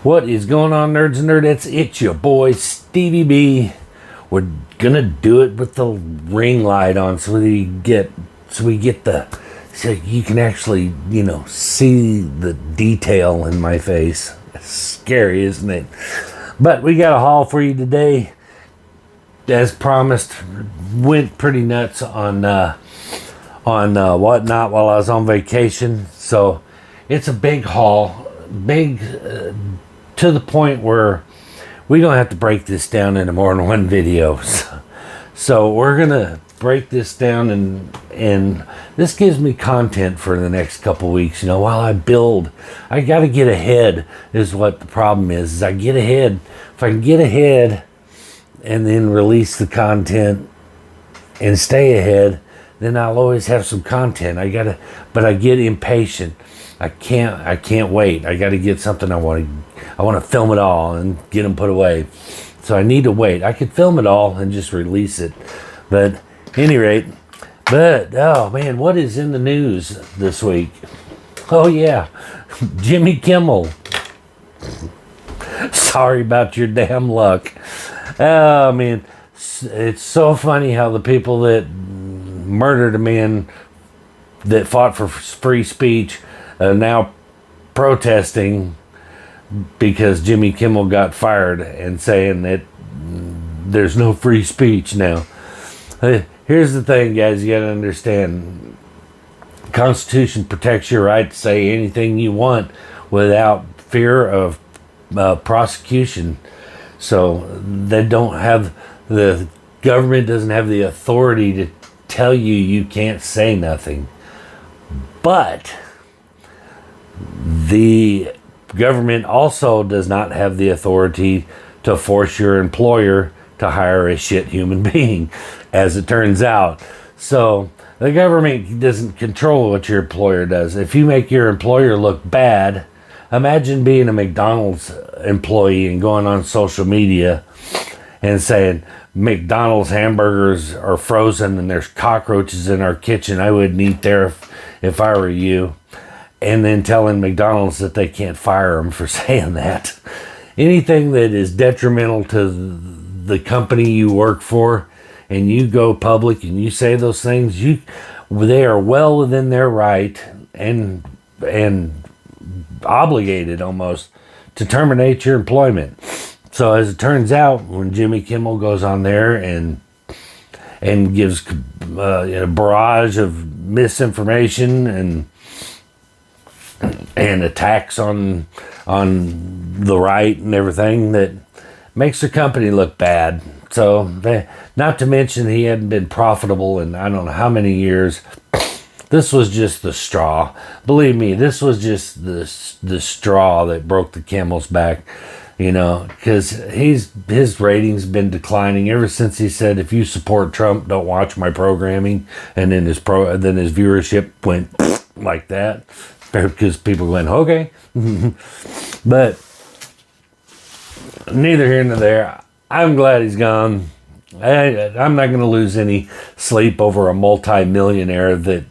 What is going on, nerds and nerdettes? It's your boy Stevie B. We're gonna do it with the ring light on, so you can actually, see the detail in my face. It's scary, isn't it? But we got a haul for you today. As promised, went pretty nuts on whatnot while I was on vacation. So it's a big haul, to the point where we're gonna have to break this down into more than one video. So we're gonna break this down, and this gives me content for the next couple weeks. While I build, I got to get ahead. Is what the problem is I get ahead. If I can get ahead and then release the content and stay ahead, then I'll always have some content. But I get impatient. I can't wait. I got to get something I want to film it all and get them put away. So I need to wait. I could film it all and just release it. But at any rate, oh man, what is in the news this week? Oh yeah, Jimmy Kimmel. Sorry about your damn luck. Oh man, it's so funny how the people that murdered a man that fought for free speech are now protesting because Jimmy Kimmel got fired and saying that there's no free speech now. Here's the thing, guys, you gotta understand. The Constitution protects your right to say anything you want without fear of prosecution. So the government doesn't have the authority to tell you can't say nothing. But the government also does not have the authority to force your employer to hire a shit human being, as it turns out. So the government doesn't control what your employer does. If you make your employer look bad, imagine being a McDonald's employee and going on social media and saying, McDonald's hamburgers are frozen and there's cockroaches in our kitchen. I wouldn't eat there if I were you. And then telling McDonald's that they can't fire them for saying that. Anything that is detrimental to the company you work for, and you go public and you say those things, they are well within their right and obligated almost to terminate your employment. So as it turns out, when Jimmy Kimmel goes on there and gives a barrage of misinformation and attacks on the right and everything, that makes the company look bad. So not to mention he hadn't been profitable in I don't know how many years. This was just the straw. Believe me, this was just the straw that broke the camel's back. Because his ratings been declining ever since he said, if you support Trump, don't watch my programming. And then his viewership went like that, because people went, okay. But neither here nor there. I'm glad he's gone. I'm not going to lose any sleep over a multi-millionaire that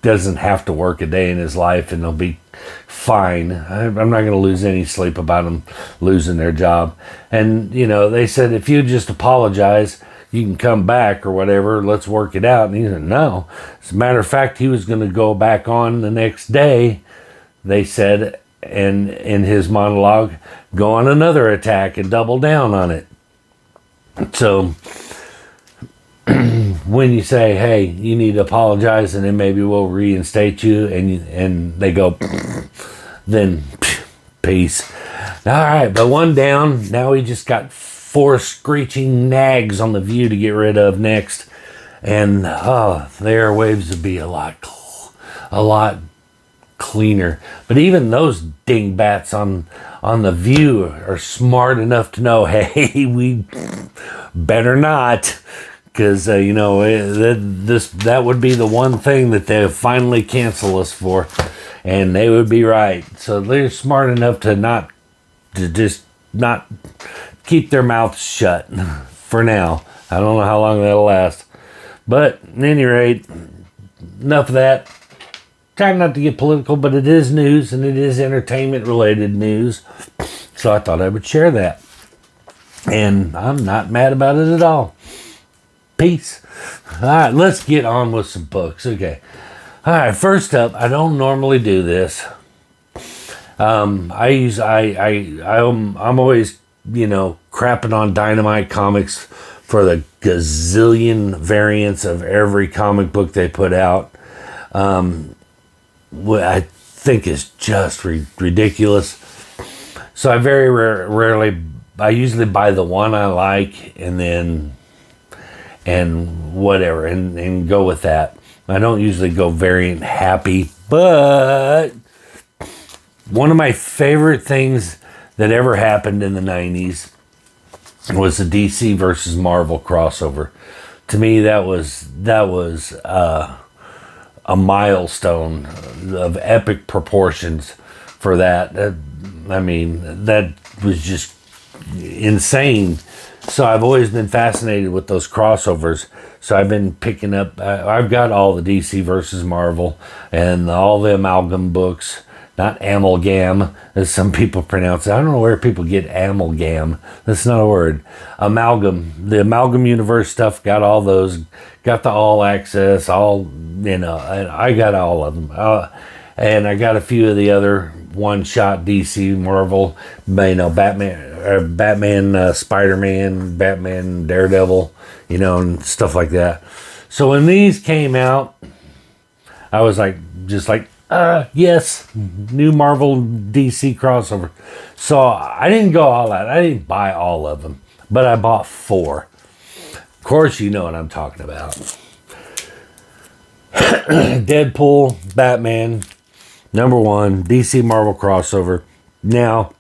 doesn't have to work a day in his life, and they'll be fine. I'm not going to lose any sleep about them losing their job. And, they said, if you just apologize, you can come back or whatever, let's work it out. And he said, no. As a matter of fact, he was going to go back on the next day, they said, and in his monologue, go on another attack and double down on it. So when you say, hey, you need to apologize and then maybe we'll reinstate you, and they go, then peace. All right, but one down. Now we just got 4 screeching nags on the View to get rid of next. And the airwaves would be a lot cleaner. But even those dingbats on the View are smart enough to know, hey, we better not. Because, that would be the one thing that they finally cancel us for. And they would be right. So they're smart enough to just not keep their mouths shut for now. I don't know how long that'll last. But at any rate, enough of that. Trying not to get political, but it is news, and it is entertainment related news. So I thought I would share that. And I'm not mad about it at all. Peace. All right, let's get on with some books. Okay. All right, first up, I don't normally do this. I'm always, crapping on Dynamite Comics for the gazillion variants of every comic book they put out. What I think is just ridiculous. So I very rarely, I usually buy the one I like and whatever, and go with that. I don't usually go variant happy, but one of my favorite things that ever happened in the 90s was the DC versus Marvel crossover. To me, that was a milestone of epic proportions for that. That was just insane. So I've always been fascinated with those crossovers. So I've been picking up, I've got all the DC versus Marvel and all the amalgam books. Not amalgam, as some people pronounce it. I don't know where people get amalgam. That's not a word. Amalgam. The amalgam universe stuff, got all those. Got the all access, and I got all of them. And I got a few of the other one-shot DC, Marvel, Batman, Spider-Man, Batman, Daredevil, and stuff like that. So when these came out, I was just like, yes, new Marvel DC crossover. So I didn't go all out. I didn't buy all of them, but I bought 4. Of course, you know what I'm talking about. Deadpool, Batman, #1, DC Marvel crossover. Now,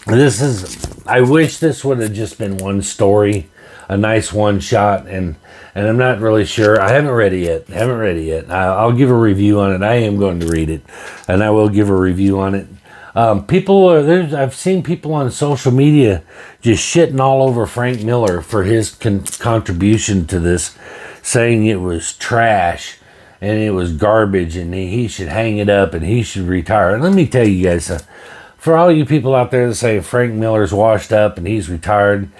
I wish this would have just been one story, a nice one shot, and I'm not really sure. I haven't read it yet. I'll give a review on it. I am going to read it, and I will give a review on it. I've seen people on social media just shitting all over Frank Miller for his contribution to this, saying it was trash and it was garbage and he should hang it up and he should retire. And let me tell you guys, for all you people out there that say Frank Miller's washed up and he's retired,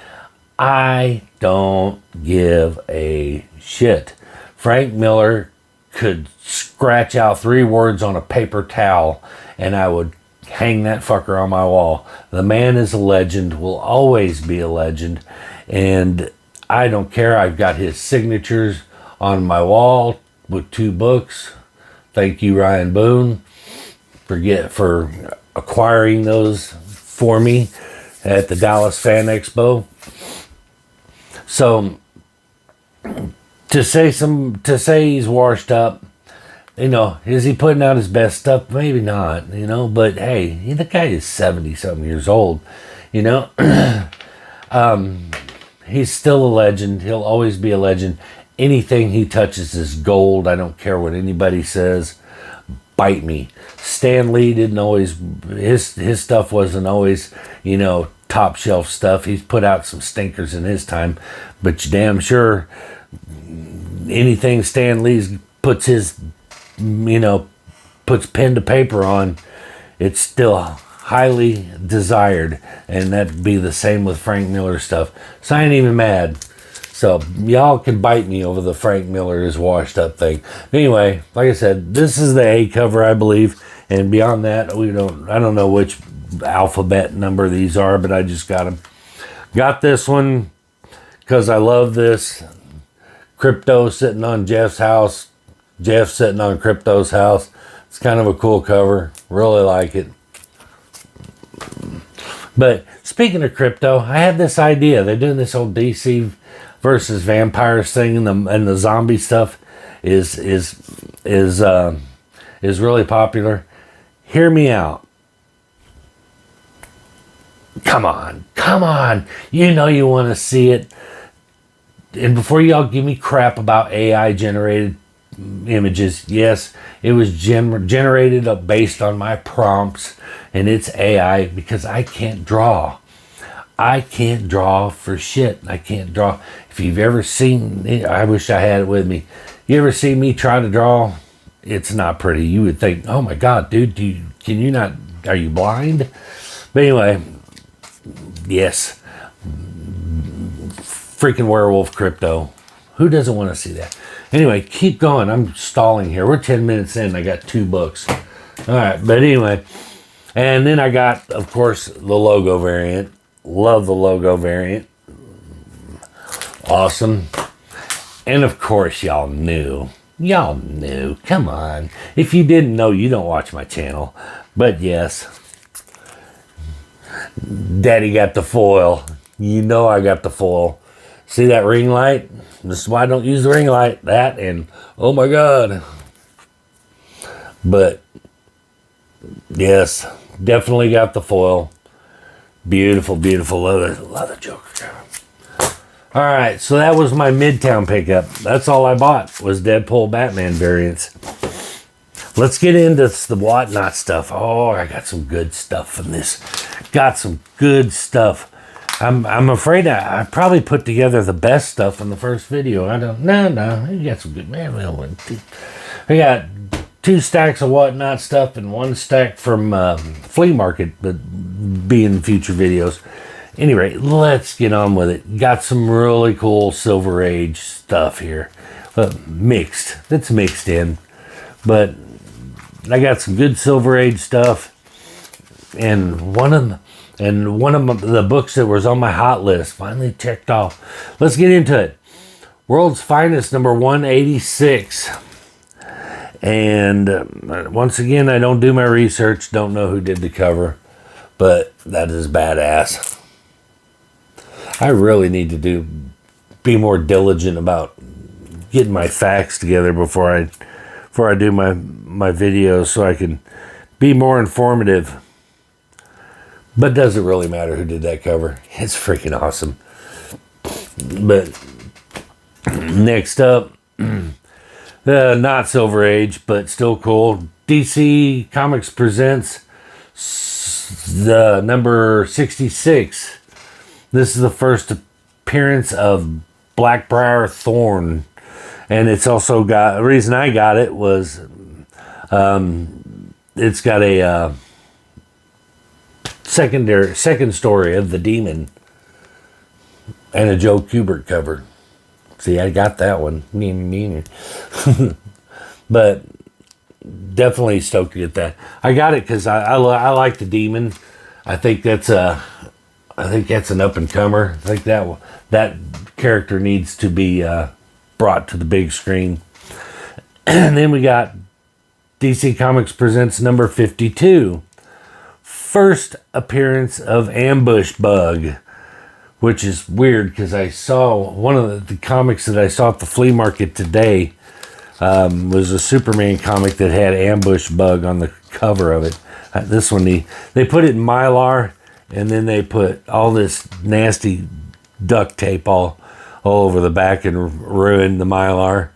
I don't give a shit. Frank Miller could scratch out 3 words on a paper towel and I would hang that fucker on my wall. The man is a legend, will always be a legend, and I don't care. I've got his signatures on my wall with 2 books. Thank you, Ryan Boone, for acquiring those for me at the Dallas Fan Expo. So to say he's washed up, is he putting out his best stuff? Maybe not, but hey, the guy is 70-something years old, he's still a legend. He'll always be a legend. Anything he touches is gold. I don't care what anybody says. Bite me. Stan Lee didn't always, his stuff wasn't always, top shelf stuff. He's put out some stinkers in his time, but you're damn sure anything Stan Lee puts pen to paper on, it's still highly desired, and that'd be the same with Frank Miller stuff. So I ain't even mad. So y'all can bite me over the Frank Miller is washed up thing. Anyway, like I said, this is the A cover, I believe, and beyond that, I don't know which alphabet number these are, but I just got them. Got this one because I love this. Crypto sitting on Jeff's house. Jeff sitting on Crypto's house. It's kind of a cool cover. Really like it. But speaking of Crypto, I had this idea. They're doing this whole DC versus vampires thing, and the zombie stuff is really popular. Hear me out. Come on. You want to see it. And before y'all give me crap about AI generated images, yes, it was generated based on my prompts, and it's AI because I can't draw. I can't draw for shit. I can't draw. If you've ever seen it, I wish I had it with me. You ever see me try to draw? It's not pretty. You would think, oh my God, dude, can you not, are you blind? But anyway, yes. Freaking werewolf crypto. Who doesn't want to see that? Anyway, keep going. I'm stalling here. We're 10 minutes in. I got 2 books. All right. But anyway. And then I got, of course, the logo variant. Love the logo variant. Awesome. And of course, y'all knew. Y'all knew. Come on. If you didn't know, you don't watch my channel. But yes. Daddy got the foil. You know I got the foil. See that ring light? This is why I don't use the ring light. That and, oh my God. But, yes, definitely got the foil. Beautiful, beautiful. Love the Joker. All right, so that was my Midtown pickup. That's all I bought was Deadpool Batman variants. Let's get into the whatnot stuff. Oh, I got some good stuff from this. Got some good stuff. I'm afraid I probably put together the best stuff in the first video. I don't. No. You got some good man. We got 2 stacks of whatnot stuff and 1 stack from flea market, but be in future videos. Anyway, let's get on with it. Got some really cool Silver Age stuff here, mixed. That's mixed in, but I got some good Silver Age stuff, and one of the books that was on my hot list finally checked off. Let's get into it. World's Finest, number 186. And once again, I don't do my research, don't know who did the cover, but that is badass. I really need to be more diligent about getting my facts together before I do my videos, so I can be more informative. But does it really matter who did that cover? It's freaking awesome. But next up, not Silver Age, but still cool. DC Comics presents the number 66. This is the first appearance of Blackbriar Thorn. And it's also got, the reason I got it was it's got a second story of the Demon and a Joe Kubert cover. See, I got that one. But definitely stoked to get that. I got it because I like the Demon. I think that's an up and comer. I think that character needs to be brought to the big screen. And then we got DC Comics presents number 52. First appearance of Ambush Bug, which is weird because I saw one of the comics that I saw at the flea market today was a Superman comic that had Ambush Bug on the cover of it. This one, they put it in Mylar, and then they put all this nasty duct tape all over the back and ruined the Mylar.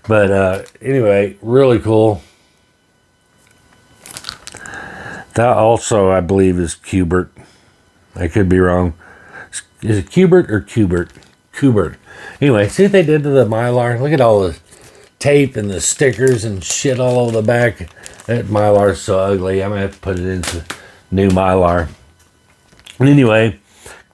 But anyway, really cool. That also, I believe, is Kubert. I could be wrong. Is it Kubert or Kubert? Kubert. Anyway, see what they did to the Mylar? Look at all the tape and the stickers and shit all over the back. That Mylar's so ugly. I'm going to have to put it into new Mylar. And anyway,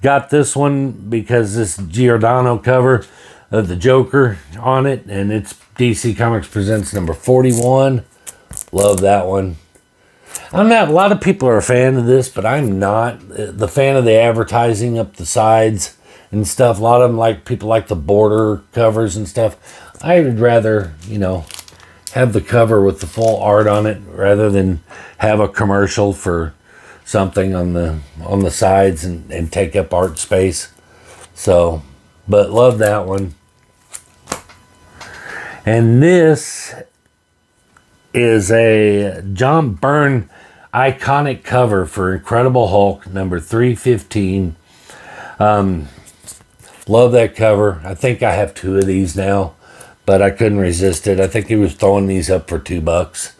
got this one because this Giordano cover of the Joker on it. And it's DC Comics presents number 41. Love that one. I'm not, a lot of people are a fan of this, but I'm not the fan of the advertising up the sides and stuff. A lot of them people like the border covers and stuff. I would rather, have the cover with the full art on it rather than have a commercial for something on the sides and take up art space. So, but love that one. And this is a John Byrne iconic cover for Incredible Hulk number 315. Love that cover. I think I have 2 of these now, but I couldn't resist it. I think he was throwing these up for $2,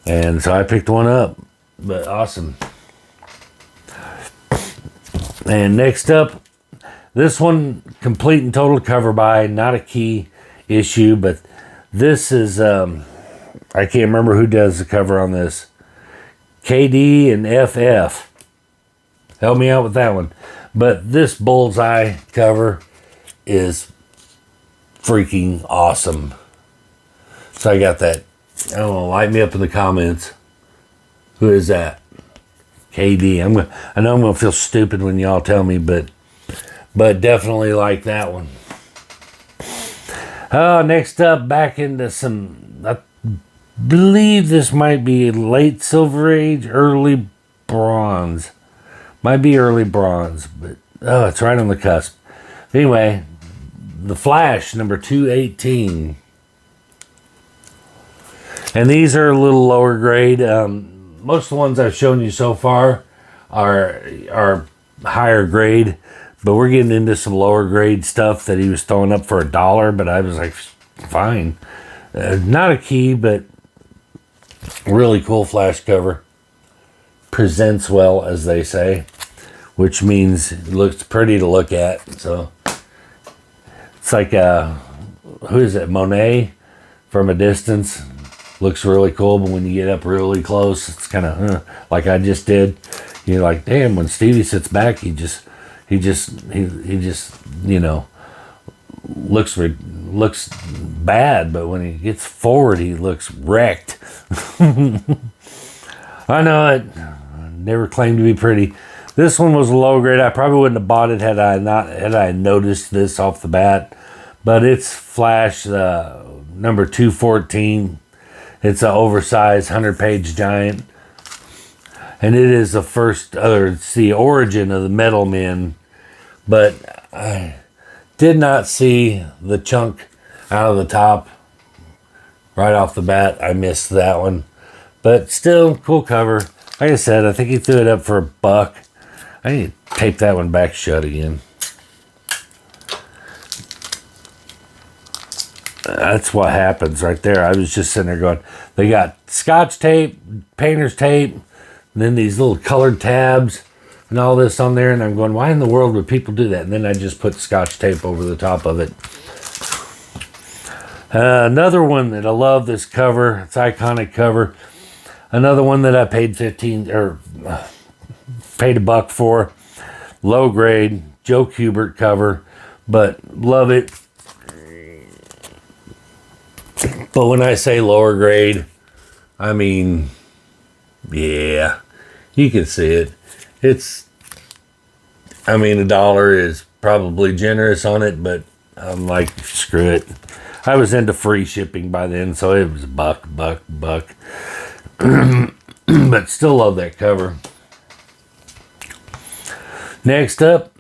and so I picked one up. But awesome. And next up, this one, complete and total cover by, not a key issue, but this is I can't remember who does the cover on this. KD and FF. help me out with that one. But this bullseye cover is freaking awesome. So I got that. I don't know, light me up in the comments. Who is that? KD. I know I'm gonna feel stupid when y'all tell me, but definitely like that one. Next up, back into some, I believe this might be late Silver Age, early Bronze. Might be early Bronze, but it's right on the cusp. Anyway, The Flash, number 218. And these are a little lower grade. Most of the ones I've shown you so far are higher grade, but we're getting into some lower grade stuff that he was throwing up for $1, but I was like, fine. Not a key, but really cool Flash cover. Presents well, as they say, which means it looks pretty to look at. So it's like who is it, Monet from a distance. Looks really cool, but when you get up really close, it's kind of like I just did. You're like, damn, when Stevie sits back, he just you know, looks bad, but when he gets forward, he looks wrecked. I know it. Never claimed to be pretty. This one was a low grade. I probably wouldn't have bought it had I noticed this off the bat. But it's Flash number 214. It's an oversized 100-page giant. And it is it's the origin of the Metal Men. But I did not see the chunk out of the top right off the bat. I missed that one. But still, cool cover. Like I said, I think he threw it up for $1. I need to tape that one back shut again. That's what happens right there. I was just sitting there going, they got Scotch tape, painter's tape, and then these little colored tabs and all this on there. And I'm going, why in the world would people do that? And then I just put Scotch tape over the top of it. Another one that I love, this cover. It's iconic cover. Another one that I paid $1 for. Low grade, Joe Kubert cover, but love it. But when I say lower grade, I mean, yeah, you can see it. $1 is probably generous on it, but I'm like, screw it. I was into free shipping by then, so it was $1. But still love that cover. Next up,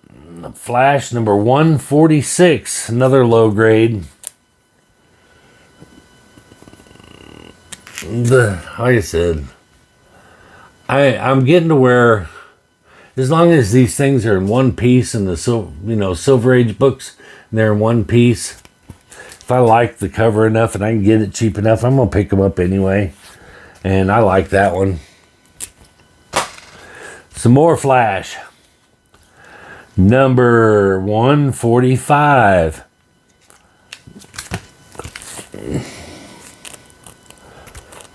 Flash number 146, another low grade. Like I said, I'm getting to where, as long as these things are in one piece and the Silver Age books, and they're in one piece, if I like the cover enough and I can get it cheap enough, I'm gonna pick them up anyway. And I like that one. Some more Flash. Number 145.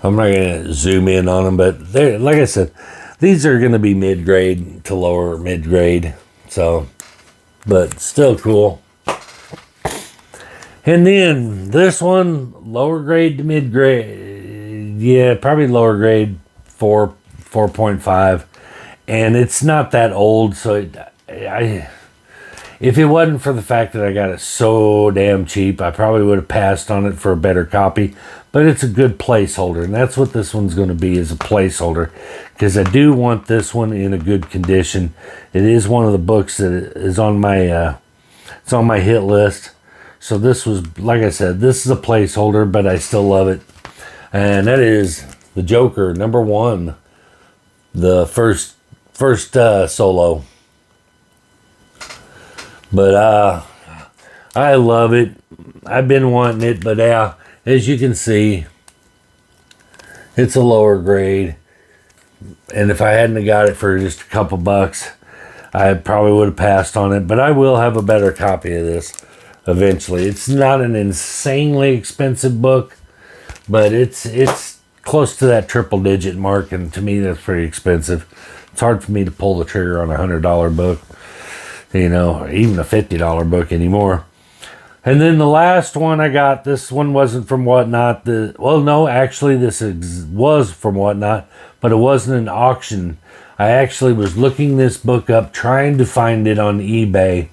I'm not going to zoom in on them, but they're, like I said, these are going to be mid-grade to lower mid-grade. So, but still cool. And then this one, lower grade to mid-grade. Yeah, probably lower grade, 4.5. And it's not that old, so if it wasn't for the fact that I got it so damn cheap, I probably would have passed on it for a better copy. But it's a good placeholder, and that's what this one's going to be, is a placeholder, because I do want this one in a good condition. It is one of the books that is on my it's on my hit list. So this was, like I said, this is a placeholder, but I still love it. And that is the Joker, number 1, the first solo. But I love it. I've been wanting it, but as you can see, it's a lower grade. And if I hadn't have got it for just a couple bucks, I probably would have passed on it. But I will have a better copy of this eventually. It's not an insanely expensive book, but it's close to that triple digit mark, and to me that's pretty expensive. It's hard for me to pull the trigger on a $100 book, you know, even a $50 book anymore. And then the last one I got, this one wasn't from Whatnot. Well, no, actually this was from Whatnot, but it wasn't an auction. I actually was looking this book up, trying to find it on eBay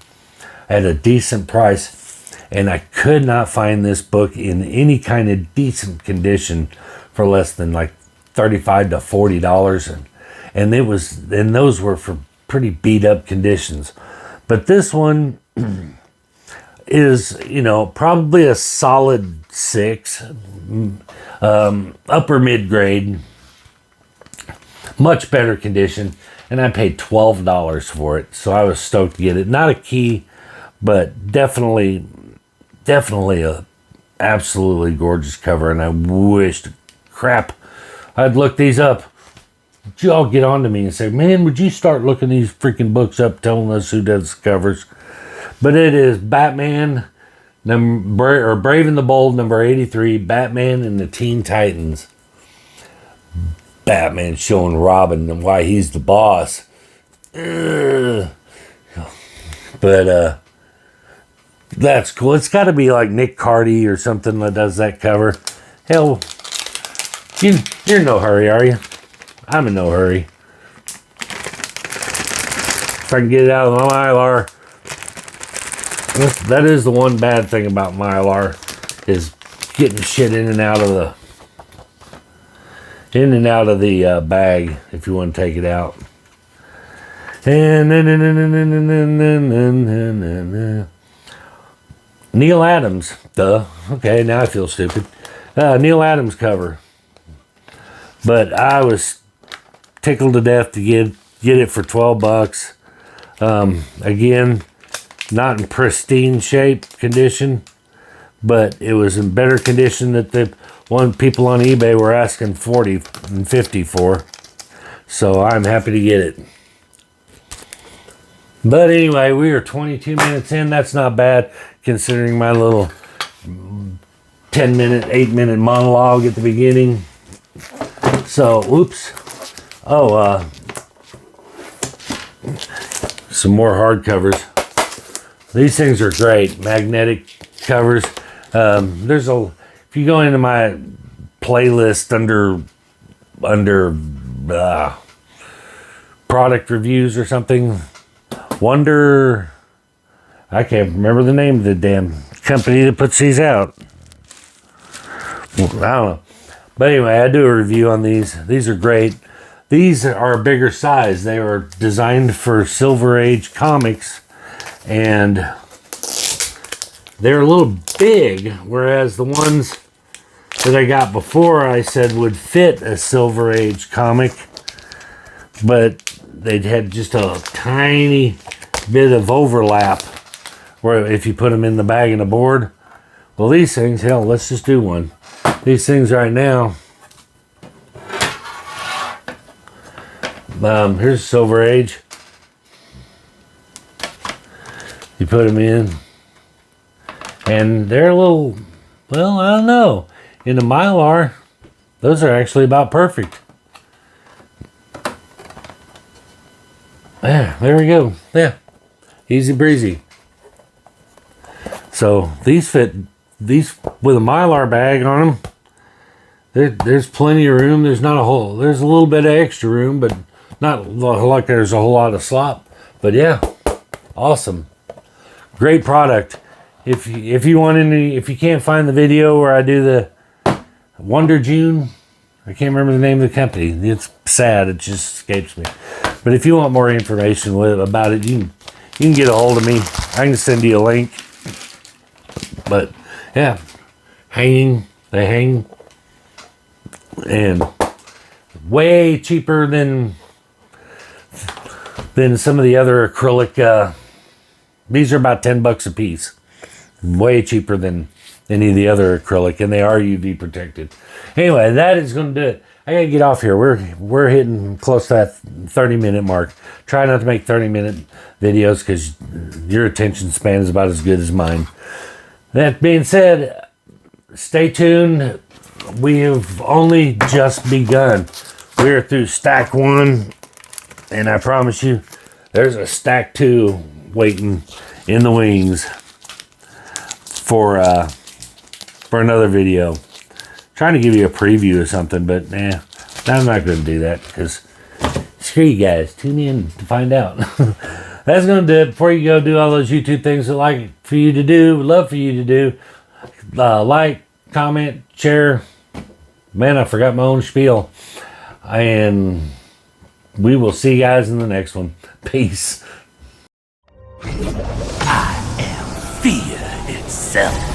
at a decent price, and I could not find this book in any kind of decent condition for less than like $35 to $40, and those were for pretty beat up conditions. But this one is, you know, probably a solid 6, upper mid grade, much better condition, and I paid $12 for it, so I was stoked to get it. Not a key, but definitely a absolutely gorgeous cover, and I wished, crap, I'd look these up. Y'all get on to me and say, man, would you start looking these freaking books up, telling us who does the covers? But it is Batman, Brave and the Bold, number 83, Batman and the Teen Titans. Batman showing Robin and why he's the boss. But that's cool. It's got to be like Nick Cardy or something that does that cover. Hell, you're in no hurry, are you? I'm in no hurry. If I can get it out of my Mylar. That is the one bad thing about Mylar, is getting shit in and out of the bag if you want to take it out. And Neil Adams, duh. Okay, now I feel stupid. Neil Adams cover. But I was tickled to death to get it for $12. Again, not in pristine condition, but it was in better condition that the people on eBay were asking $40 and $50 for. So I'm happy to get it. But anyway, we are 22 minutes in. That's not bad considering my little 10-minute, 8-minute monologue at the beginning. So, oops. Oh, some more hardcovers. These things are great, magnetic covers. If you go into my playlist under product reviews or something, I can't remember the name of the damn company that puts these out. Well, I don't know. But anyway, I do a review on these. These are great. These are a bigger size. They were designed for Silver Age comics, and they're a little big, whereas the ones that I got before I said would fit a Silver Age comic, but they'd had just a tiny bit of overlap where if you put them in the bag and the board. Well, these things, hell, let's just do one. These things right now, here's Silver Age. You put them in, and they're a little, well, I don't know. In the Mylar, those are actually about perfect. Yeah, there we go. Yeah, easy breezy. So these fit, these with a Mylar bag on them. There's plenty of room. There's a little bit of extra room, but not like there's a whole lot of slop. But yeah, awesome. Great product. If you can't find the video where I do the Wonder June, I can't remember the name of the company. It's sad. It just escapes me. But if you want more information about it, you can get a hold of me. I can send you a link. But yeah, they hang, and way cheaper than some of the other acrylic. These are about $10 a piece. Way cheaper than any of the other acrylic, and they are UV protected. Anyway, that is going to do it. I gotta get off here. We're hitting close to that 30-minute mark. Try not to make 30-minute videos because your attention span is about as good as mine. That being said, stay tuned. we have only just begun. We're through stack 1, and I promise you, there's a stack 2 waiting in the wings for another video. Trying to give you a preview of something, but nah, I'm not going to do that because screw you guys. Tune in to find out. That's going to do it. Before you go do all those YouTube things that like for you to do, love for you to do, like, comment, share. Man, I forgot my own spiel. And we will see you guys in the next one. Peace. I am fear itself.